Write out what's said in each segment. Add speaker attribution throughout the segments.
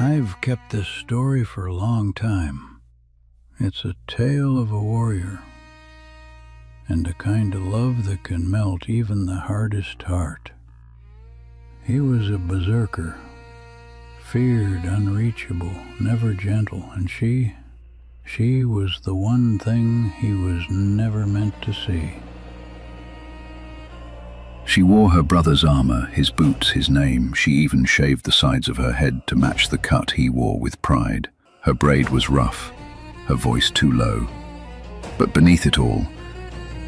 Speaker 1: I've kept this story for a long time. It's a tale of a warrior, and a kind of love that can melt even the hardest heart. He was a berserker, feared, unreachable, never gentle, and she was the one thing he was never meant to see.
Speaker 2: She wore her brother's armor, his boots, his name. She even shaved the sides of her head to match the cut he wore with pride. Her braid was rough, her voice too low. But beneath it all,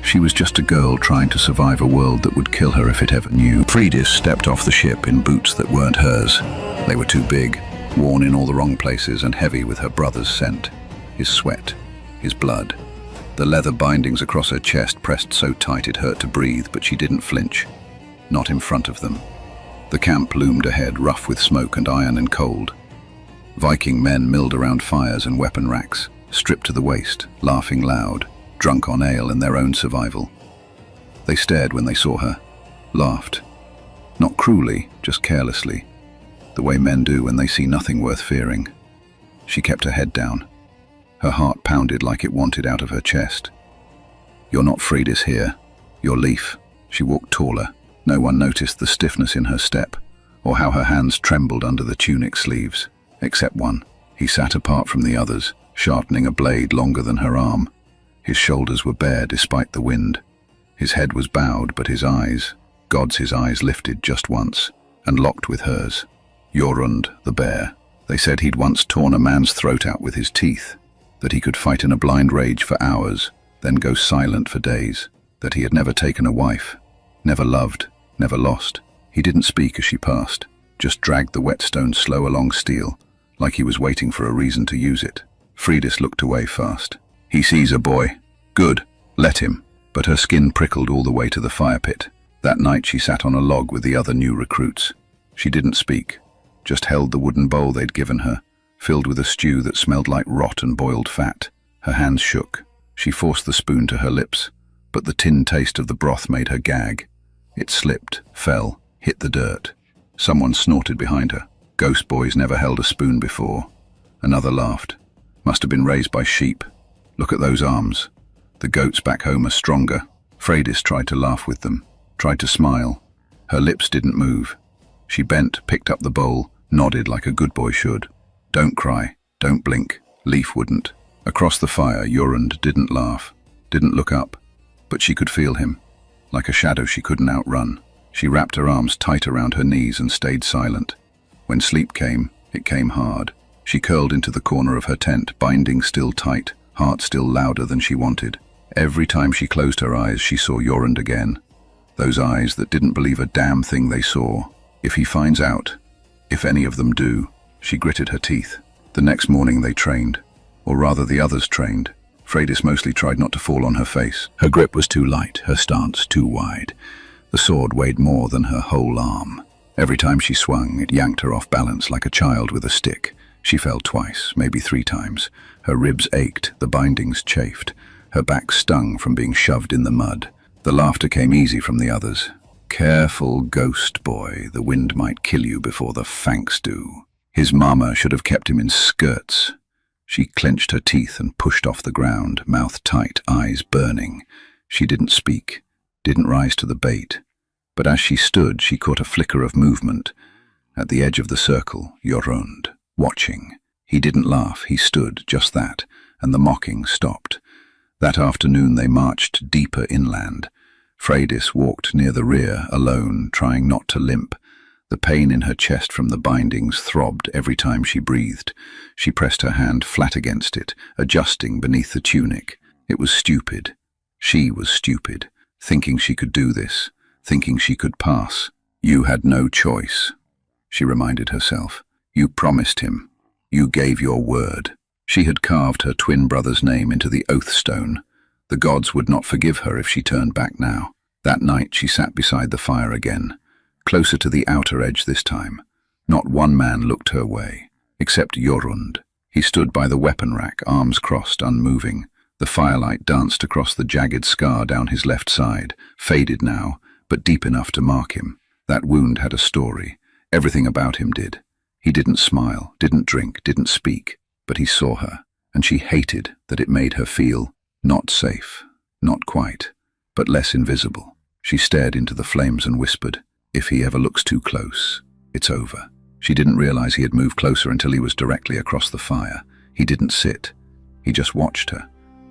Speaker 2: she was just a girl trying to survive a world that would kill her if it ever knew. Freydis stepped off the ship in boots that weren't hers. They were too big, worn in all the wrong places and heavy with her brother's scent, his sweat, his blood. The leather bindings across her chest pressed so tight it hurt to breathe, but she didn't flinch. Not in front of them. The camp loomed ahead, rough with smoke and iron and cold. Viking men milled around fires and weapon racks, stripped to the waist, laughing loud, drunk on ale and their own survival. They stared when they saw her, laughed. Not cruelly, just carelessly, the way men do when they see nothing worth fearing. She kept her head down. Her heart pounded like it wanted out of her chest. "You're not Freydis here. You're Leif." She walked taller. No one noticed the stiffness in her step, or how her hands trembled under the tunic sleeves, except one. He sat apart from the others, sharpening a blade longer than her arm. His shoulders were bare despite the wind. His head was bowed, but his eyes, his eyes lifted just once, and locked with hers. Jorund, the bear. They said he'd once torn a man's throat out with his teeth, that he could fight in a blind rage for hours, then go silent for days, that he had never taken a wife, never loved, never lost. He didn't speak as she passed, just dragged the whetstone slow along steel, like he was waiting for a reason to use it. Freydis looked away fast. "He sees a boy. Good, let him." But her skin prickled all the way to the fire pit. That night she sat on a log with the other new recruits. She didn't speak, just held the wooden bowl they'd given her, filled with a stew that smelled like rot and boiled fat. Her hands shook. She forced the spoon to her lips, but the tin taste of the broth made her gag. It slipped, fell, hit the dirt. Someone snorted behind her. Ghost boys never held a spoon before. Another laughed. Must have been raised by sheep. Look at those arms. The goats back home are stronger. Freydis tried to laugh with them, tried to smile. Her lips didn't move. She bent, picked up the bowl, nodded like a good boy should. "Don't cry, don't blink." Leif wouldn't. Across the fire, Jorund didn't laugh, didn't look up, but she could feel him, like a shadow she couldn't outrun. She wrapped her arms tight around her knees and stayed silent. When sleep came, it came hard. She curled into the corner of her tent, binding still tight, heart still louder than she wanted. Every time she closed her eyes, she saw Jorund again. Those eyes that didn't believe a damn thing they saw. If he finds out, if any of them do. She gritted her teeth. The next morning they trained, or rather the others trained. Freydis mostly tried not to fall on her face. Her grip was too light, her stance too wide. The sword weighed more than her whole arm. Every time she swung, it yanked her off balance like a child with a stick. She fell twice, maybe 3 times. Her ribs ached, the bindings chafed. Her back stung from being shoved in the mud. The laughter came easy from the others. "Careful, ghost boy, the wind might kill you before the fanks do." His mama should have kept him in skirts. She clenched her teeth and pushed off the ground, mouth tight, eyes burning. She didn't speak, didn't rise to the bait. But as she stood, she caught a flicker of movement. At the edge of the circle, Jorund, watching. He didn't laugh, he stood, just that, and the mocking stopped. That afternoon they marched deeper inland. Freydis walked near the rear, alone, trying not to limp. The pain in her chest from the bindings throbbed every time she breathed. She pressed her hand flat against it, adjusting beneath the tunic. It was stupid. She was stupid, thinking she could do this, thinking she could pass. "You had no choice," she reminded herself. "You promised him. You gave your word." She had carved her twin brother's name into the oath stone. The gods would not forgive her if she turned back now. That night she sat beside the fire again, closer to the outer edge this time. Not one man looked her way, except Jorund. He stood by the weapon rack, arms crossed, unmoving. The firelight danced across the jagged scar down his left side, faded now, but deep enough to mark him. That wound had a story. Everything about him did. He didn't smile, didn't drink, didn't speak, but he saw her, and she hated that it made her feel not safe, not quite, but less invisible. She stared into the flames and whispered, "If he ever looks too close, it's over." She didn't realize he had moved closer until he was directly across the fire. He didn't sit. He just watched her.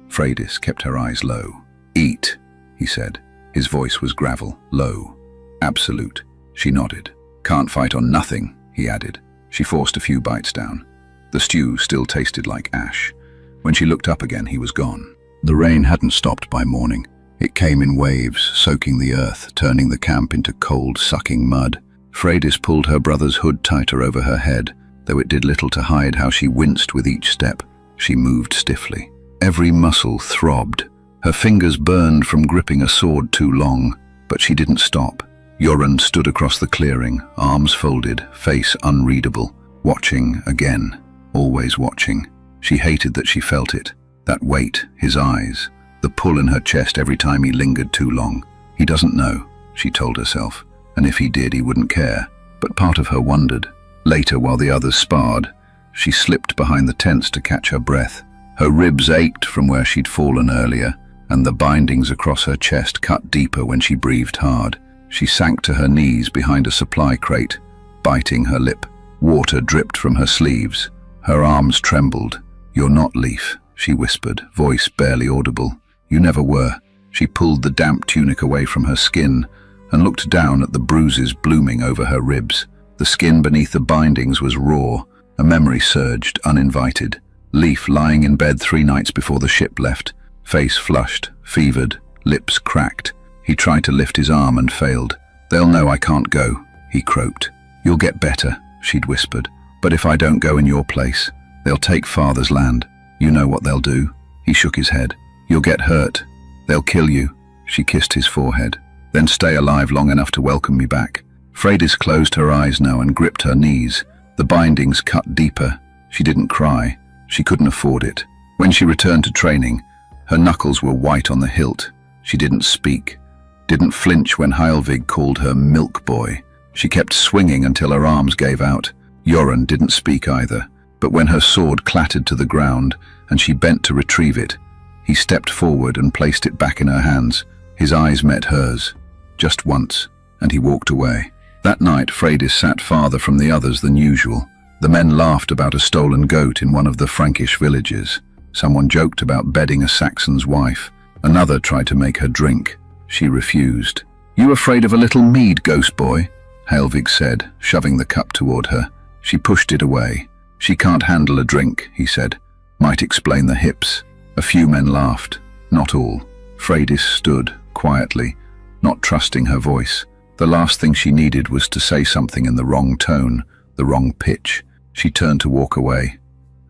Speaker 2: Freydis kept her eyes low. "Eat," he said. His voice was gravel, low, absolute. She nodded. "Can't fight on nothing," he added. She forced a few bites down. The stew still tasted like ash. When she looked up again, he was gone. The rain hadn't stopped by morning. It came in waves, soaking the earth, turning the camp into cold, sucking mud. Freydis pulled her brother's hood tighter over her head, though it did little to hide how she winced with each step. She moved stiffly. Every muscle throbbed. Her fingers burned from gripping a sword too long, but she didn't stop. Jorund stood across the clearing, arms folded, face unreadable, watching again, always watching. She hated that she felt it, that weight, his eyes, the pull in her chest every time he lingered too long. He doesn't know, she told herself, and if he did, he wouldn't care. But part of her wondered. Later, while the others sparred, she slipped behind the tents to catch her breath. Her ribs ached from where she'd fallen earlier, and the bindings across her chest cut deeper when she breathed hard. She sank to her knees behind a supply crate, biting her lip. Water dripped from her sleeves. Her arms trembled. "You're not Leaf," she whispered, voice barely audible. "You never were." She pulled the damp tunic away from her skin and looked down at the bruises blooming over her ribs. The skin beneath the bindings was raw. A memory surged, uninvited. Leaf lying in bed 3 nights before the ship left, face flushed, fevered, lips cracked. He tried to lift his arm and failed. "They'll know I can't go," he croaked. "You'll get better," she'd whispered. "But if I don't go in your place, they'll take Father's land. You know what they'll do." He shook his head. "You'll get hurt. They'll kill you." She kissed his forehead. "Then stay alive long enough to welcome me back." Freydis closed her eyes now and gripped her knees. The bindings cut deeper. She didn't cry. She couldn't afford it. When she returned to training, her knuckles were white on the hilt. She didn't speak, didn't flinch when Heilvig called her milk boy. She kept swinging until her arms gave out. Jorund didn't speak either, but when her sword clattered to the ground and she bent to retrieve it, he stepped forward and placed it back in her hands. His eyes met hers, just once, and he walked away. That night, Freydis sat farther from the others than usual. The men laughed about a stolen goat in one of the Frankish villages. Someone joked about bedding a Saxon's wife. Another tried to make her drink. She refused. "You afraid of a little mead, ghost boy?" Heilvig said, shoving the cup toward her. She pushed it away. "She can't handle a drink," he said. "Might explain the hips." A few men laughed. Not all. Freydis stood, quietly, not trusting her voice. The last thing she needed was to say something in the wrong tone, the wrong pitch. She turned to walk away.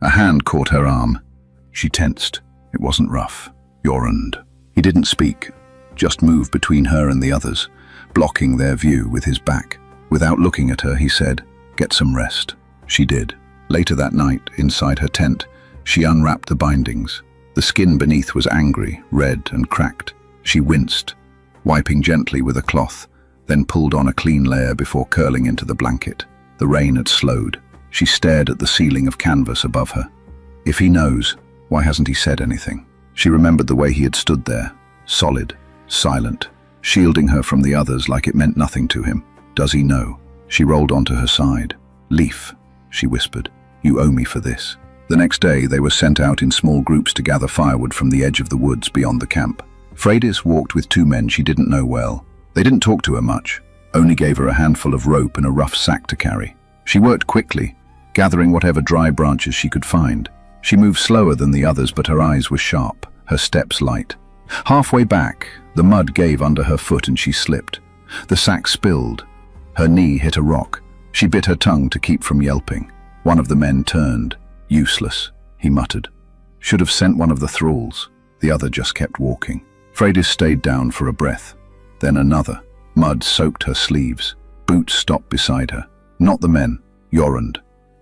Speaker 2: A hand caught her arm. She tensed. It wasn't rough. Jorund. He didn't speak, just moved between her and the others, blocking their view with his back. Without looking at her, he said, "Get some rest." She did. Later that night, inside her tent, she unwrapped the bindings. The skin beneath was angry, red and cracked. She winced, wiping gently with a cloth, then pulled on a clean layer before curling into the blanket. The rain had slowed. She stared at the ceiling of canvas above her. If he knows, why hasn't he said anything? She remembered the way he had stood there, solid, silent, shielding her from the others like it meant nothing to him. Does he know? She rolled onto her side. "Leaf," she whispered, "you owe me for this." The next day, they were sent out in small groups to gather firewood from the edge of the woods beyond the camp. Freydis walked with 2 men she didn't know well. They didn't talk to her much, only gave her a handful of rope and a rough sack to carry. She worked quickly, gathering whatever dry branches she could find. She moved slower than the others, but her eyes were sharp, her steps light. Halfway back, the mud gave under her foot and she slipped. The sack spilled. Her knee hit a rock. She bit her tongue to keep from yelping. One of the men turned. "Useless," he muttered. "Should have sent one of the thralls." The other just kept walking. Freydis stayed down for a breath. Then another. Mud soaked her sleeves. Boots stopped beside her. Not the men. Jorund.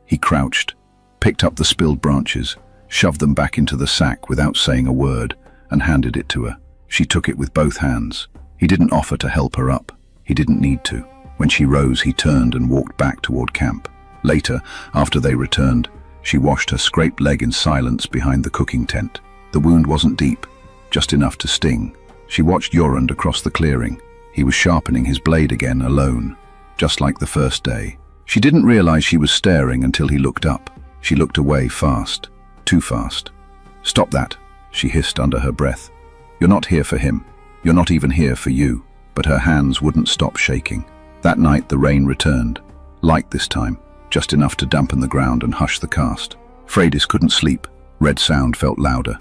Speaker 2: He crouched, picked up the spilled branches, shoved them back into the sack without saying a word, and handed it to her. She took it with both hands. He didn't offer to help her up. He didn't need to. When she rose, he turned and walked back toward camp. Later, after they returned, she washed her scraped leg in silence behind the cooking tent. The wound wasn't deep, just enough to sting. She watched Jorund across the clearing. He was sharpening his blade again, alone, just like the first day. She didn't realize she was staring until he looked up. She looked away fast, too fast. "Stop that," she hissed under her breath. "You're not here for him. You're not even here for you." But her hands wouldn't stop shaking. That night the rain returned, light this time, just enough to dampen the ground and hush the cast. Freydis couldn't sleep. Red sound felt louder,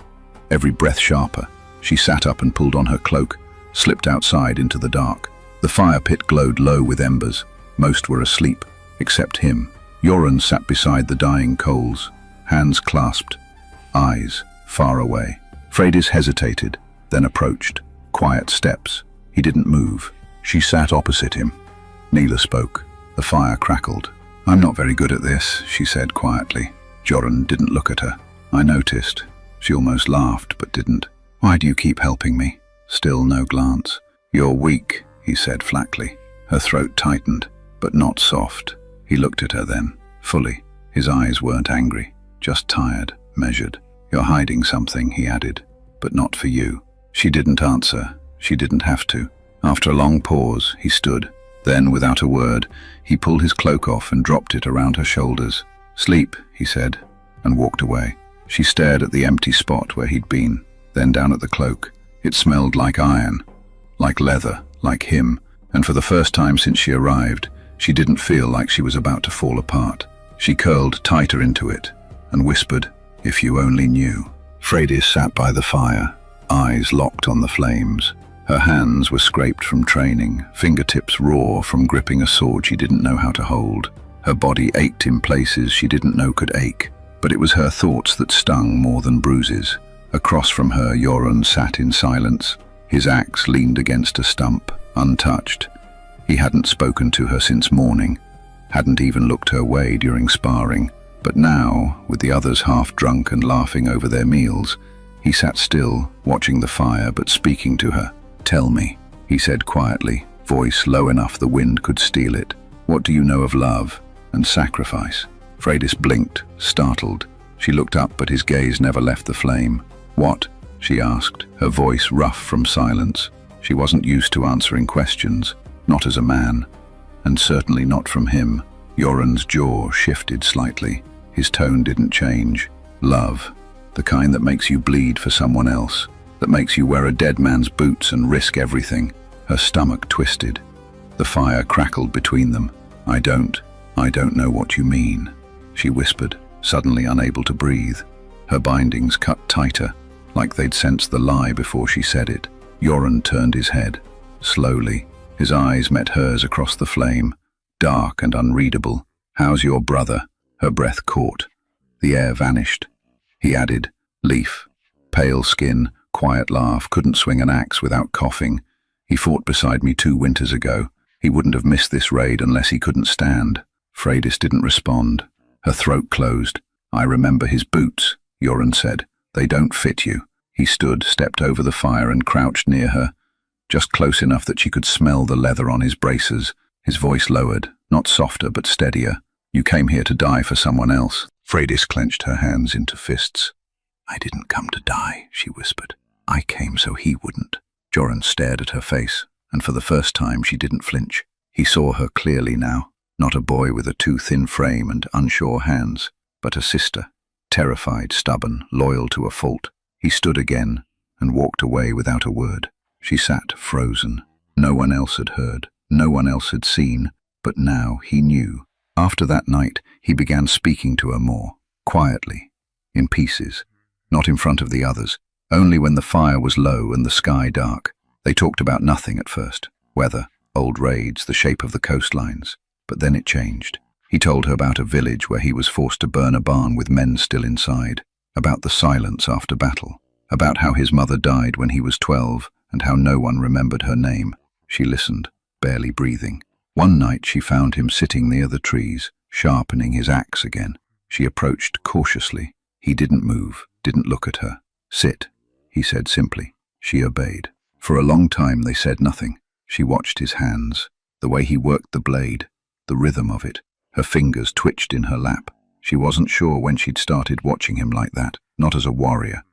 Speaker 2: every breath sharper. She sat up and pulled on her cloak, slipped outside into the dark. The fire pit glowed low with embers. Most were asleep, except him. Jorund sat beside the dying coals, hands clasped, eyes far away. Freydis hesitated, then approached. Quiet steps. He didn't move. She sat opposite him. Neela spoke. The fire crackled. "I'm not very good at this," she said quietly. Jorund didn't look at her. "I noticed." She almost laughed, but didn't. "Why do you keep helping me?" Still no glance. "You're weak," he said flatly. Her throat tightened, but not soft. He looked at her then, fully. His eyes weren't angry, just tired, measured. "You're hiding something," he added, "but not for you." She didn't answer. She didn't have to. After a long pause, he stood. Then, without a word, he pulled his cloak off and dropped it around her shoulders. "Sleep," he said, and walked away. She stared at the empty spot where he'd been, then down at the cloak. It smelled like iron, like leather, like him, and for the first time since she arrived, she didn't feel like she was about to fall apart. She curled tighter into it and whispered, "If you only knew." Freydis sat by the fire, eyes locked on the flames. Her hands were scraped from training, fingertips raw from gripping a sword she didn't know how to hold. Her body ached in places she didn't know could ache, but it was her thoughts that stung more than bruises. Across from her, Jorund sat in silence. His axe leaned against a stump, untouched. He hadn't spoken to her since morning, hadn't even looked her way during sparring. But now, with the others half drunk and laughing over their meals, he sat still, watching the fire but speaking to her. "Tell me," he said quietly, voice low enough the wind could steal it. "What do you know of love and sacrifice?" Freydis blinked, startled. She looked up, but his gaze never left the flame. "What?" she asked, her voice rough from silence. She wasn't used to answering questions, not as a man, and certainly not from him. Jorund's jaw shifted slightly. His tone didn't change. "Love, the kind that makes you bleed for someone else, that makes you wear a dead man's boots and risk everything." Her stomach twisted. The fire crackled between them. I don't know what you mean," she whispered, suddenly unable to breathe. Her bindings cut tighter, like they'd sensed the lie before she said it. Jorund turned his head. Slowly, his eyes met hers across the flame, dark and unreadable. "How's your brother?" Her breath caught. The air vanished. He added, "Leaf. Pale skin, quiet laugh, couldn't swing an axe without coughing. He fought beside me 2 winters ago. He wouldn't have missed this raid unless he couldn't stand." Freydis didn't respond. Her throat closed. "I remember his boots," Jorund said. "They don't fit you." He stood, stepped over the fire and crouched near her, just close enough that she could smell the leather on his braces. His voice lowered, not softer but steadier. "You came here to die for someone else." Freydis clenched her hands into fists. "I didn't come to die," she whispered. "I came so he wouldn't." Jorund stared at her face, and for the first time she didn't flinch. He saw her clearly now, not a boy with a too thin frame and unsure hands, but a sister, terrified, stubborn, loyal to a fault. He stood again and walked away without a word. She sat frozen. No one else had heard, no one else had seen, but now he knew. After that night, he began speaking to her more, quietly, in pieces, not in front of the others, only when the fire was low and the sky dark. They talked about nothing at first, weather, old raids, the shape of the coastlines, but then it changed. He told her about a village where he was forced to burn a barn with men still inside, about the silence after battle, about how his mother died when he was 12 and how no one remembered her name. She listened, barely breathing. One night she found him sitting near the trees, sharpening his axe again. She approached cautiously. He didn't move, didn't look at her. "Sit," he said simply. She obeyed. For a long time they said nothing. She watched his hands, the way he worked the blade, the rhythm of it. Her fingers twitched in her lap. She wasn't sure when she'd started watching him like that, not as a warrior,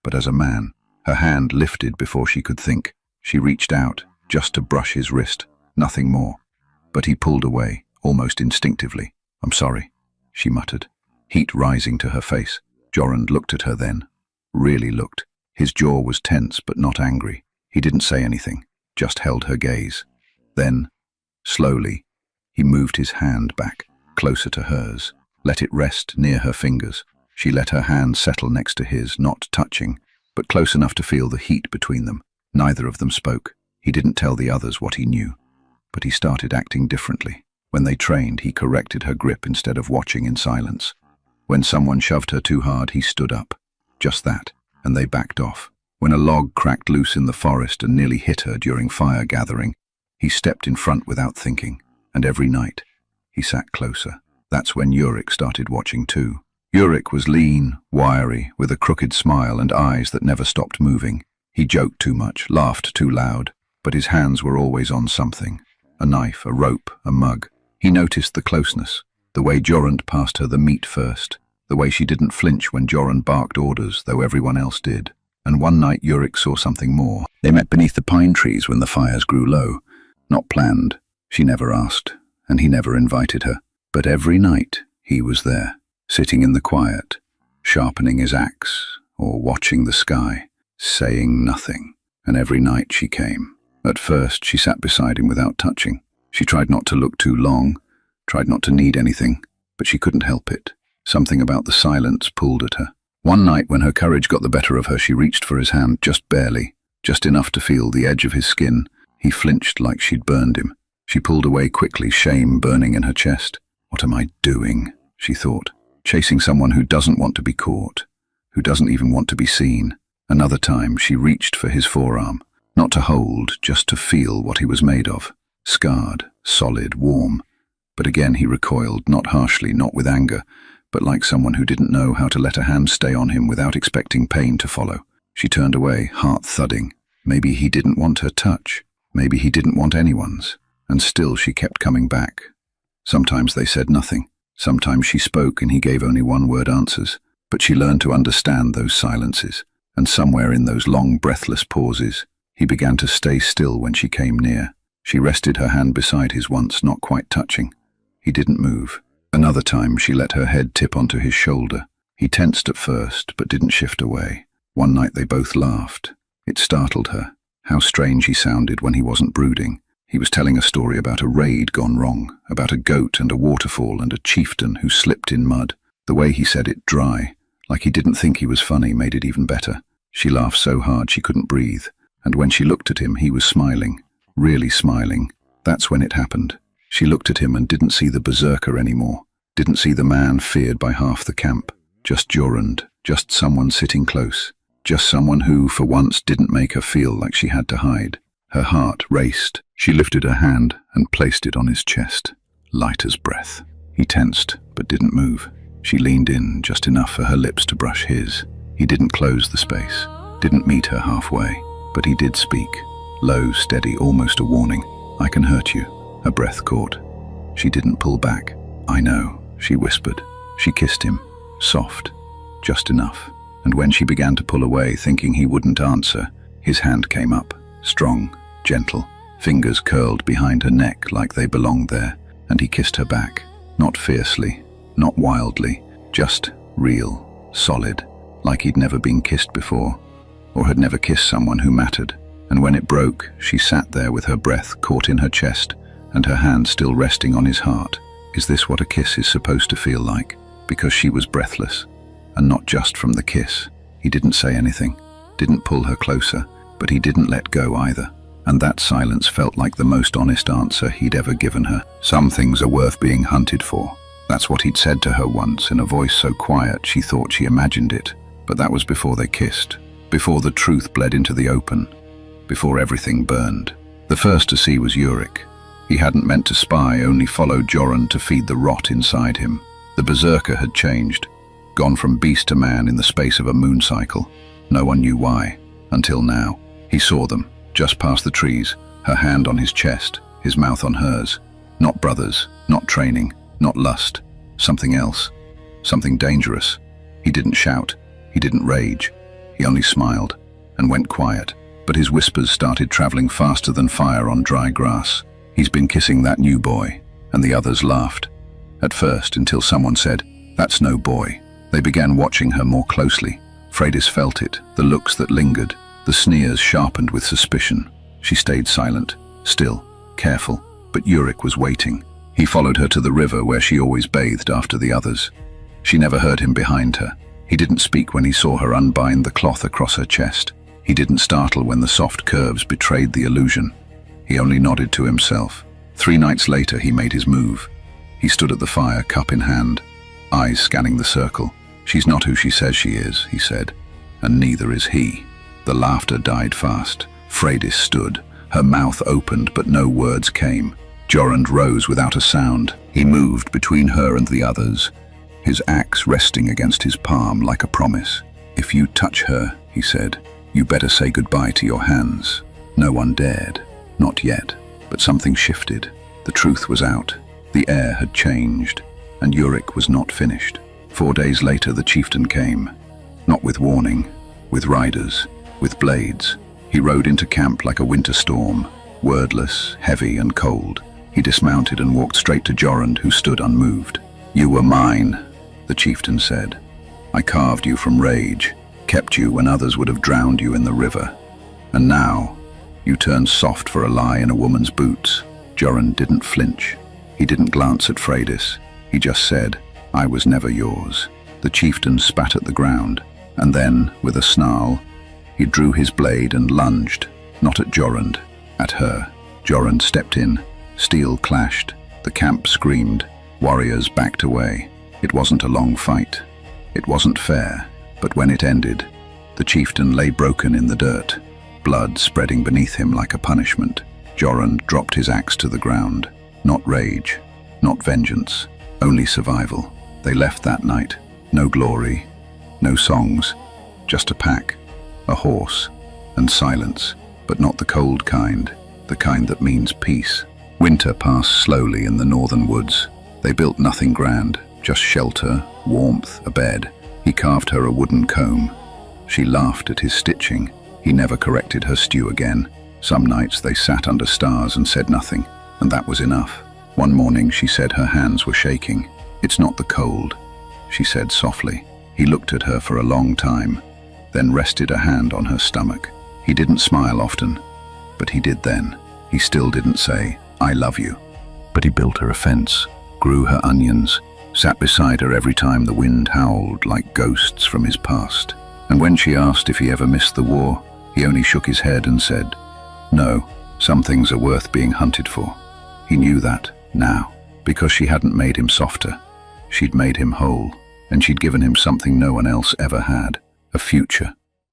Speaker 2: but as a man. Her hand lifted before she could think. She reached out, just to brush his wrist, nothing more. But he pulled away, almost instinctively. "I'm sorry," she muttered, heat rising to her face. Jorund looked at her then. Really looked. His jaw was tense but not angry. He didn't say anything, just held her gaze. Then, slowly, he moved his hand back, closer to hers, let it rest near her fingers. She let her hand settle next to his, not touching, but close enough to feel the heat between them. Neither of them spoke. He didn't tell the others what he knew. But he started acting differently. When they trained, he corrected her grip instead of watching in silence. When someone shoved her too hard, he stood up. Just that, and they backed off. When a log cracked loose in the forest and nearly hit her during fire gathering, he stepped in front without thinking. And every night, he sat closer. That's when Yurik started watching too. Yurik was lean, wiry, with a crooked smile and eyes that never stopped moving. He joked too much, laughed too loud, but his hands were always on something. A knife, a rope, a mug. He noticed the closeness, the way Jorund passed her the meat first, the way she didn't flinch when Jorund barked orders, though everyone else did. And one night Yurik saw something more. They met beneath the pine trees when the fires grew low. Not planned. She never asked, and he never invited her. But every night he was there, sitting in the quiet, sharpening his axe, or watching the sky, saying nothing. And every night she came. At first she sat beside him without touching. She tried not to look too long, tried not to need anything, but she couldn't help it. Something about the silence pulled at her. One night when her courage got the better of her, she reached for his hand, just barely, just enough to feel the edge of his skin. He flinched like she'd burned him. She pulled away quickly, shame burning in her chest. What am I doing? She thought. Chasing someone who doesn't want to be caught, who doesn't even want to be seen. Another time she reached for his forearm, not to hold, just to feel what he was made of. Scarred, solid, warm. But again he recoiled, not harshly, not with anger, but like someone who didn't know how to let a hand stay on him without expecting pain to follow. She turned away, heart thudding. Maybe he didn't want her touch. Maybe he didn't want anyone's. And still she kept coming back. Sometimes they said nothing. Sometimes she spoke and he gave only one-word answers. But she learned to understand those silences. And somewhere in those long, breathless pauses, he began to stay still when she came near. She rested her hand beside his once, not quite touching. He didn't move. Another time she let her head tip onto his shoulder. He tensed at first, but didn't shift away. One night they both laughed. It startled her. How strange he sounded when he wasn't brooding. He was telling a story about a raid gone wrong, about a goat and a waterfall and a chieftain who slipped in mud. The way he said it dry, like he didn't think he was funny, made it even better. She laughed so hard she couldn't breathe. And when she looked at him, he was smiling. Really smiling. That's when it happened. She looked at him and didn't see the Berserker anymore. Didn't see the man feared by half the camp. Just Jorund. Just someone sitting close. Just someone who, for once, didn't make her feel like she had to hide. Her heart raced. She lifted her hand and placed it on his chest. Light as breath. He tensed, but didn't move. She leaned in just enough for her lips to brush his. He didn't close the space. Didn't meet her halfway. But he did speak. Low, steady, almost a warning. "I can hurt you." Her breath caught. She didn't pull back. "I know," she whispered. She kissed him. Soft. Just enough. And when she began to pull away, thinking he wouldn't answer, his hand came up. Strong, gentle. Fingers curled behind her neck like they belonged there. And he kissed her back. Not fiercely. Not wildly. Just real. Solid. Like he'd never been kissed before. Or had never kissed someone who mattered. And when it broke, she sat there with her breath caught in her chest and her hand still resting on his heart. Is this what a kiss is supposed to feel like? Because she was breathless. And not just from the kiss. He didn't say anything, didn't pull her closer, but he didn't let go either. And that silence felt like the most honest answer he'd ever given her. Some things are worth being hunted for. That's what he'd said to her once in a voice so quiet she thought she imagined it. But that was before they kissed. Before the truth bled into the open. Before everything burned. The first to see was Yurik. He hadn't meant to spy, only followed Jorund to feed the rot inside him. The Berserker had changed. Gone from beast to man in the space of a moon cycle. No one knew why. Until now. He saw them, just past the trees, her hand on his chest, his mouth on hers. Not brothers, not training, Not lust, something else, something dangerous. He didn't shout, he didn't rage. He only smiled and went quiet, but his whispers started traveling faster than fire on dry grass. He's been kissing that new boy, and the others laughed. At first, until someone said, "That's no boy." They began watching her more closely. Freydis felt it, the looks that lingered, the sneers sharpened with suspicion. She stayed silent, still, careful, but Yurik was waiting. He followed her to the river where she always bathed after the others. She never heard him behind her. He didn't speak when he saw her unbind the cloth across her chest. He didn't startle when the soft curves betrayed the illusion. He only nodded to himself. 3 nights later he made his move. He stood at the fire, cup in hand, eyes scanning the circle. "She's not who she says she is," he said, "and neither is he." The laughter died fast. Freydis stood, her mouth opened but no words came. Jorund rose without a sound. He moved between her and the others, his axe resting against his palm like a promise. "If you touch her," he said, "you better say goodbye to your hands." No one dared, not yet, but something shifted. The truth was out. The air had changed, and Yurik was not finished. 4 days later the chieftain came, not with warning, with riders, with blades. He rode into camp like a winter storm, wordless, heavy and cold. He dismounted and walked straight to Jorund, who stood unmoved. "You were mine," the chieftain said. "I carved you from rage, kept you when others would have drowned you in the river. And now, you turn soft for a lie in a woman's boots." Jorund didn't flinch. He didn't glance at Freydis. He just said, "I was never yours." The chieftain spat at the ground, and then, with a snarl, he drew his blade and lunged, not at Jorund, at her. Jorund stepped in. Steel clashed. The camp screamed. Warriors backed away. It wasn't a long fight. It wasn't fair, but when it ended, the chieftain lay broken in the dirt, blood spreading beneath him like a punishment. Jorund dropped his axe to the ground. Not rage, not vengeance, only survival. They left that night. No glory, no songs, just a pack, a horse, and silence, but not the cold kind, the kind that means peace. Winter passed slowly in the northern woods. They built nothing grand, just shelter, warmth, a bed. He carved her a wooden comb. She laughed at his stitching. He never corrected her stew again. Some nights they sat under stars and said nothing, and that was enough. One morning she said her hands were shaking. "It's not the cold," she said softly. He looked at her for a long time, then rested a hand on her stomach. He didn't smile often, but he did then. He still didn't say, "I love you." But he built her a fence, grew her onions, sat beside her every time the wind howled like ghosts from his past. And when she asked if he ever missed the war, he only shook his head and said, "No, some things are worth being hunted for." He knew that now, because she hadn't made him softer. She'd made him whole, and she'd given him something no one else ever had, a future.